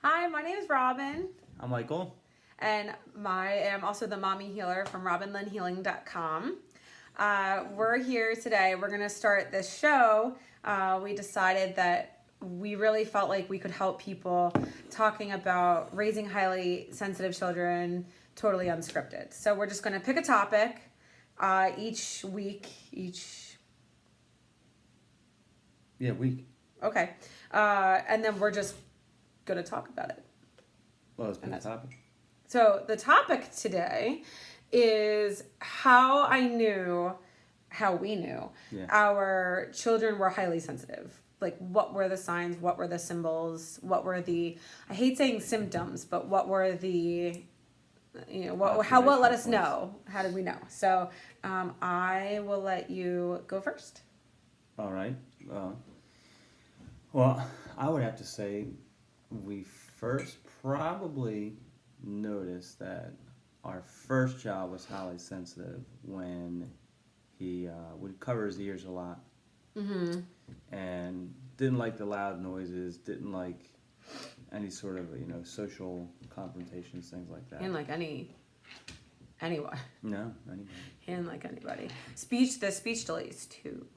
Hi, my name is Robin, I'm Michael. and I am also the mommy healer from robinlynnhealing.com. We're here today. We're going to start this show. We decided that we really felt like we could help people talking about raising highly sensitive children totally unscripted. So we're just going to pick a topic each week, Week. okay, and then we're just going to talk about it. Well, let's pick a topic. So the topic today is how we knew our children were highly sensitive. Like, what were the signs? What were the symbols? What were the, I hate saying symptoms, but what were the, what let us know? How did we know? So I will let you go first. All right. Well, I would have to say we first probably noticed that our first child was highly sensitive when he would cover his ears a lot. Mm-hmm. And didn't like the loud noises, didn't like any sort of, social confrontations, things like that. And like anyone. No, anybody. And like anybody. The speech delays too.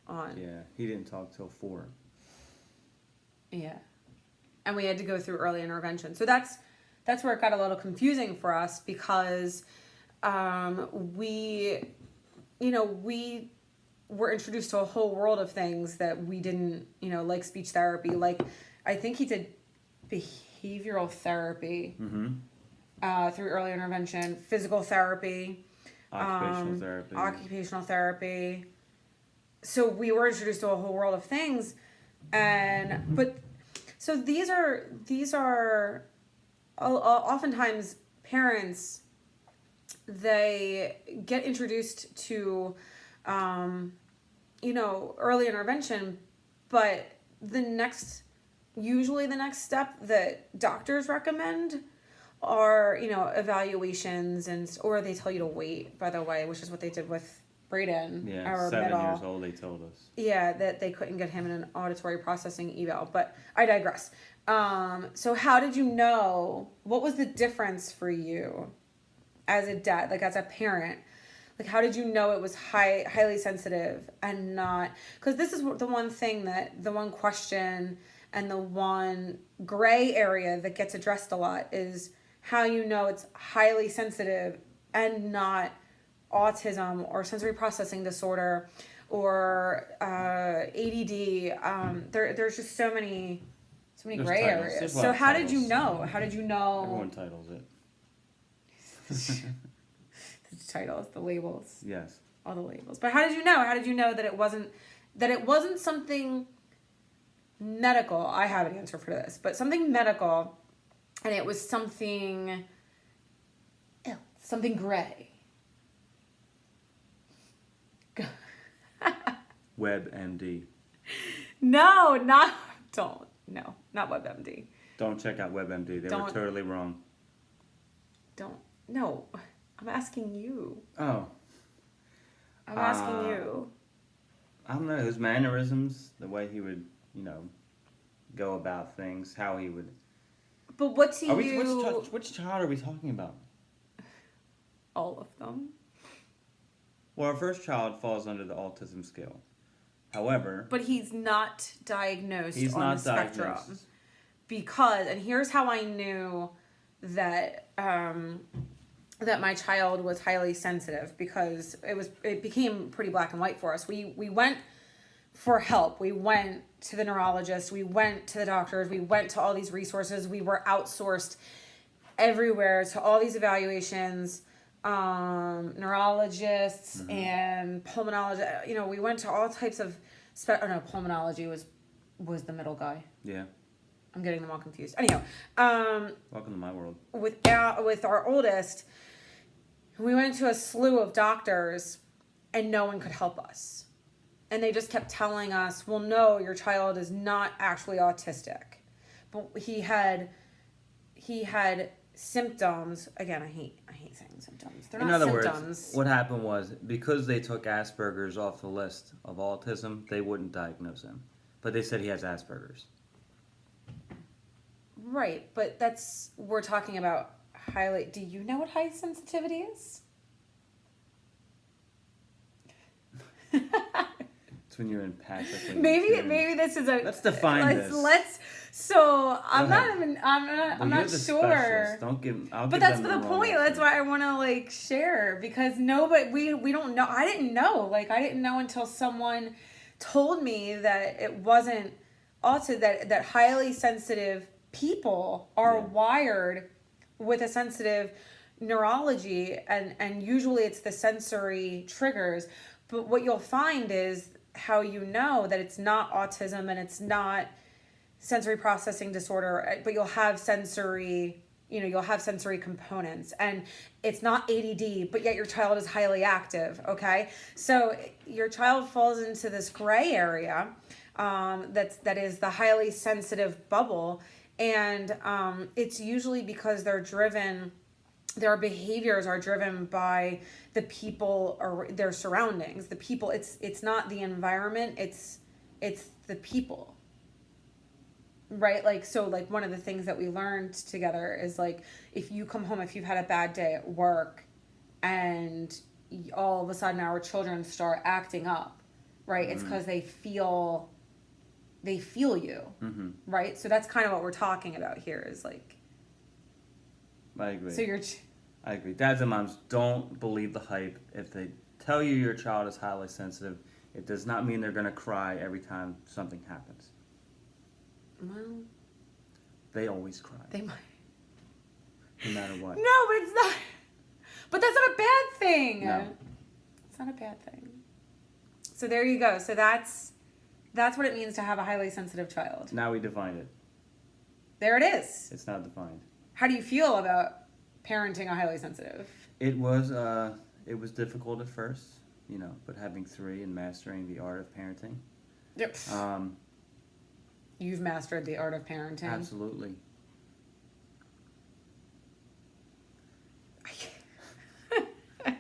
Yeah, he didn't talk till 4. Yeah. And we had to go through early intervention. So that's where it got a little confusing for us because we were introduced to a whole world of things that we didn't, like speech therapy. Like, I think he did behavioral therapy through early intervention, physical therapy, occupational therapy. So we were introduced to a whole world of things, so these are oftentimes parents, they get introduced to early intervention, but usually the next step that doctors recommend are evaluations, or they tell you to wait, by the way, which is what they did with Braden. Yeah, our 7 middle. years old, they told us. Yeah, that they couldn't get him in an auditory processing eval, but I digress. So how did you know, what was the difference for you as a dad, like as a parent? Like, how did you know it was highly sensitive and not, because this is the one question and the one gray area that gets addressed a lot is how you know it's highly sensitive and not autism or sensory processing disorder or ADD. There's just so many gray areas. So how did you know? Everyone titles it. The titles, the labels. Yes. All the labels. But how did you know? How did you know that it wasn't something medical? I have an answer for this, but something medical, and it was something gray. WebMD. No, not WebMD. Don't check out WebMD. They were totally wrong. No, I'm asking you. Oh. I'm asking you. I don't know, his mannerisms, the way he would, go about things, how he would... But what to you... Which child are we talking about? All of them. Well, our first child falls under the autism scale. However... But he's not diagnosed on the spectrum. Diagnosed. Because, and here's how I knew that that my child was highly sensitive, because it became pretty black and white for us. We went for help. We went to the neurologist. We went to the doctors. We went to all these resources. We were outsourced everywhere to all these evaluations, neurologists and pulmonologists. We went to all types of pulmonology was the middle guy. Yeah. I'm getting them all confused. Anyhow, welcome to my world. With our oldest, we went to a slew of doctors, and no one could help us. And they just kept telling us, "Well, no, your child is not actually autistic." But he had symptoms. Again, I hate saying symptoms. They're not symptoms. In other words, what happened was, because they took Asperger's off the list of autism, they wouldn't diagnose him. But they said he has Asperger's. Right, but we're talking about highly. Do you know what high sensitivity is? It's when you're empathically. Maybe this is a. Let's define this. Let's. So I'm ahead. not even. I'm not. Well, I'm you're not the sure. specialist. Don't give. I'll But give that's them the the wrong point. answer. That's why I want to like share, because nobody. We don't know. I didn't know. Like I didn't know until someone told me that it wasn't. Also, that highly sensitive people are Yeah. wired with a sensitive neurology, and usually it's the sensory triggers. But what you'll find is how you know that it's not autism and it's not sensory processing disorder, but you'll have sensory, you'll have sensory components, and it's not ADD, but yet your child is highly active. Okay, so your child falls into this gray area, that is the highly sensitive bubble, and it's usually because their behaviors are driven by the people or their surroundings. The people, it's not the environment, it's the people. Right? Like, so like one of the things that we learned together is like, if you come home, if you've had a bad day at work and all of a sudden our children start acting up, right? It's because they feel you, right? So that's kind of what we're talking about here is like, I agree. so I agree. Dads and moms, don't believe the hype. If they tell you your child is highly sensitive, it does not mean they're going to cry every time something happens. well, They always cry, they might. no matter what. No, but it's not. But that's not a bad thing. No. It's not a bad thing. So there you go. So that's what it means to have a highly sensitive child. Now we defined it. There it is. It's not defined. How do you feel about parenting a highly sensitive? It was difficult at first, but having 3 and mastering the art of parenting. Yep. You've mastered the art of parenting. Absolutely. I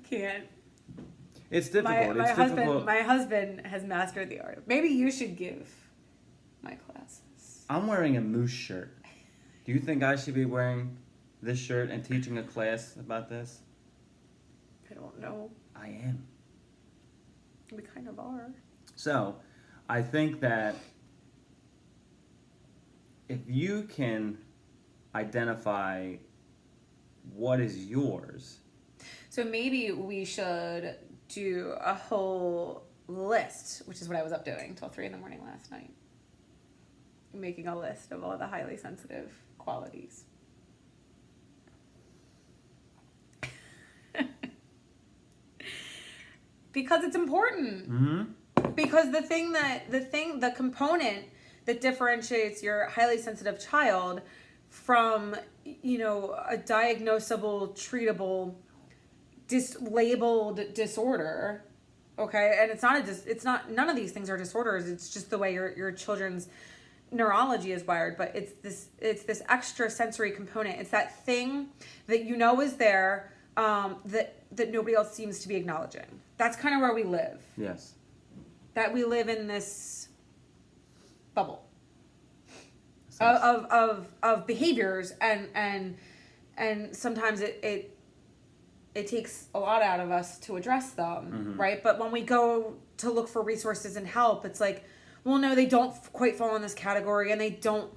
can't. It's difficult. My husband has mastered the art. Maybe you should give my classes. I'm wearing a moose shirt. Do you think I should be wearing this shirt and teaching a class about this? I don't know. I am. We kind of are. So, I think that if you can identify what is yours. So maybe we should do a whole list, which is what I was up doing till 3 a.m. last night. Making a list of all the highly sensitive qualities. Because it's important. Mm-hmm. Because the component that differentiates your highly sensitive child from, a diagnosable, treatable, labeled disorder, okay? And it's not, none of these things are disorders. It's just the way your children's neurology is wired, but it's this extra sensory component. It's that thing that is there, that nobody else seems to be acknowledging. That's kind of where we live. Yes. That we live in this bubble of behaviors, and sometimes it takes a lot out of us to address them, right? But when we go to look for resources and help, it's like, well, no, they don't quite fall in this category, and they don't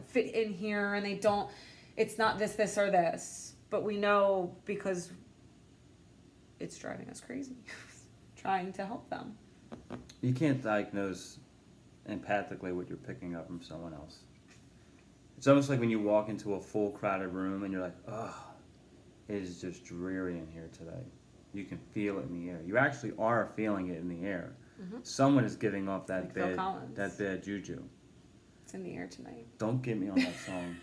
fit in here, and it's not this or this. But we know because it's driving us crazy trying to help them. You can't diagnose empathically what you're picking up from someone else. It's almost like when you walk into a full crowded room and you're like, oh, it is just dreary in here today. You can feel it in the air. You actually are feeling it in the air. Mm-hmm. Someone is giving off that bad juju. It's in the air tonight. Don't get me on that song.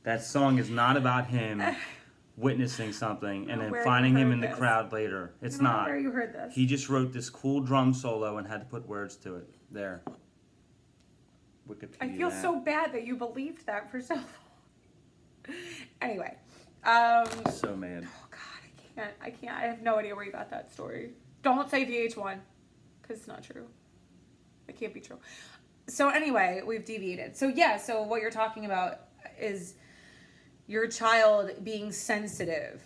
That song is not about him witnessing something and then finding him in the crowd later. It's not. Where you heard this? He just wrote this cool drum solo and had to put words to it. There. Wikipedia. I feel so bad that you believed that for so long. Anyway. So mad. Oh God, I can't. I have no idea where you got that story. Don't say VH1, because it's not true. It can't be true. So anyway, we've deviated. So yeah, so what you're talking about is your child being sensitive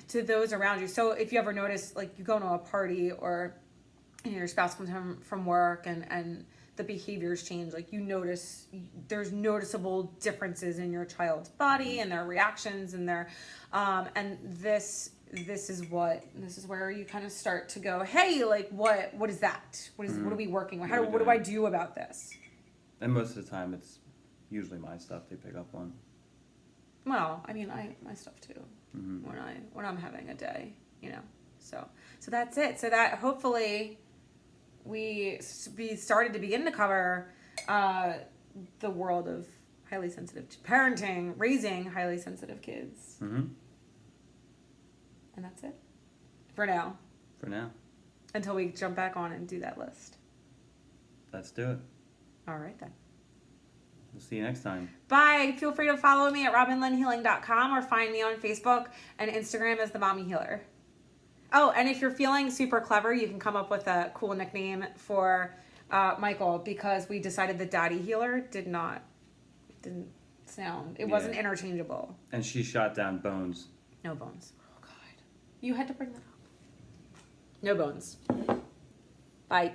to those around you. So if you ever notice, like you go to a party or your spouse comes home from work and the behaviors change, like you notice there's noticeable differences in your child's body and their reactions and their and this is where you kind of start to go, hey, like what is that, what are we working with, what do I do about this? And most of the time it's usually my stuff they pick up on. Well, I mean, my stuff too. Mm-hmm. When I'm having a day, you know. So that's it. So that hopefully we started to begin to cover the world of highly sensitive parenting, raising highly sensitive kids. Mm-hmm. And that's it for now. For now. Until we jump back on and do that list. Let's do it. All right then. We'll see you next time. Bye. Feel free to follow me at robinlynnhealing.com or find me on Facebook and Instagram as the Mommy Healer. Oh, and if you're feeling super clever, you can come up with a cool nickname for Michael, because we decided the Daddy Healer didn't sound. It wasn't interchangeable. And she shot down Bones. No bones. Oh God. You had to bring that up. No bones. Bye.